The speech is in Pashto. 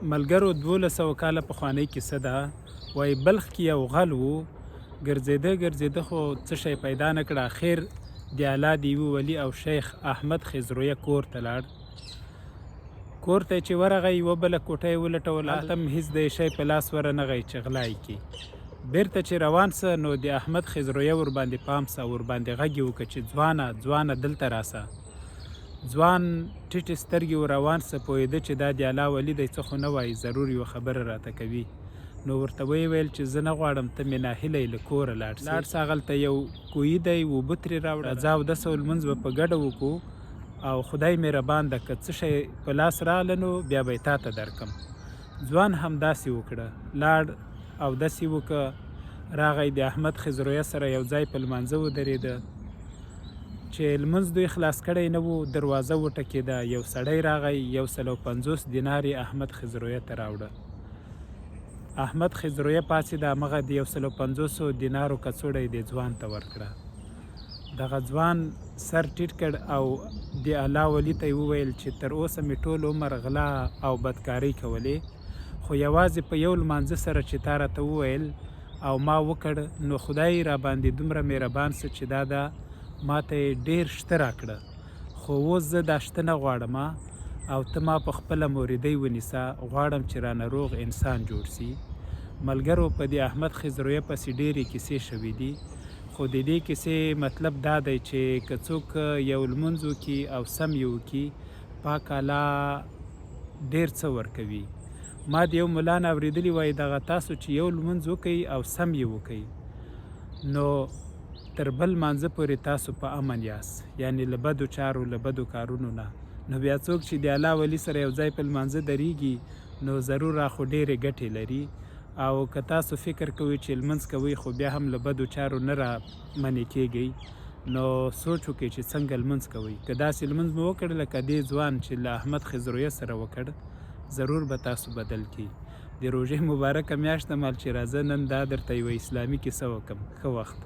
ملګرو 1200 کاله پخوانۍ کیسه ده. وایي بلخ کې یو غل و، ګرځېده خو څه شی پیدا نه کړه. اخر د اعلی دیوي ولي او شیخ احمد خضرویه کور ته لاړ. کور ته چې ورغی یوه بله کوټه یې ولټوله، هلته هم هېڅ د شی په لاس ورنغی چې غلا یې کړي. بیرته چې روان سه نو د احمد خضرویه ورباندې پام سه، ورباندې غږ یې وکړه چې ځوانه دلته راسه. ځوان ټیټې سترګې ور روان سه، پوهېده چې دا د اعلی ولي دی، څه خو نه وایي، ضرور یوه خبره راته کوي. نو ورته ویې ویل چې زه نه غواړم ته مې ناهیلی له کوره لاړ سه. هغلته یو کوهي دی، اوبه ترې راوړه، راځه اودس او لمونځ به په ګډه وکړو او خدای مهربان ده، که څه شی په لاس راغله نو بیا به یې تا ته درکړم. ځوان همداسې وکړه، لاړ اودس یې وکړه، راغی د احمد خضرویه سره یو ځای په لمانځه ودرېده. چې لمونځ دوی خلاص کړی نه و، دروازه وټکېده. یو سړی راغی، 150 دینار یې احمد خضرویه ته راوړه. احمد خضرویه پاڅېده، همغه د 150 دینارو کڅوړه یې دې ځوان ته ورکړه. دغه ځوان سر ټیټ کړ او د اعلی ولي ته یې وویل چې تر اوسه مې ټول عمر غلا او بدکارۍ کولې، خو یوازې په یو لمانځه سره چې تا راته وویل او ما وکړ نو خدای را باندې دومره مهربان سه چې دا ما ته یې ډېر شته راکړه. خو اوس زه دا شته نه غواړم او ته ما په خپله موریدۍ ونیسه، غواړم چې رانه روغ انسان جوړ سي. ملګرو په دې احمد خضرویه پسې ډېرې کیسې شوي دي، خو د دې کیسې مطلب دا دی چې که څوک یو لمونځ وکړي او سم یې وکړي، پاک الله ډېر څه ورکوي. ما د یو ملا نه اورېدلي وایي دغه تاسو چې یو لمونځ وکئ او سم یې وکئ نو تر بل مانځه پورې تاسو په امن یاست، یعنې له بدو چارو له بدو کارونو نه. نو بیا څوک چې د اعلی ولي سره یو ځای په لمانځه درېږي نو ضرور خو ډېرې ګټې لري. او که تاسو فکر کوئ چې لمونځ کوئ خو بیا هم له بدو چارو نه را منې کېږئ، نو سوچ وکړئ چې څنګه لمونځ کوئ. که داسې لمونځ مو وکړ لکه دې ځوان چې له احمد خضرویه سره وکړ، ضرور به تاسو بدل کړي. د روژې مبارکه میاشت ده مال چې راځه نن دا درته یوه اسلامي کیسه وکړم. ښه وخت.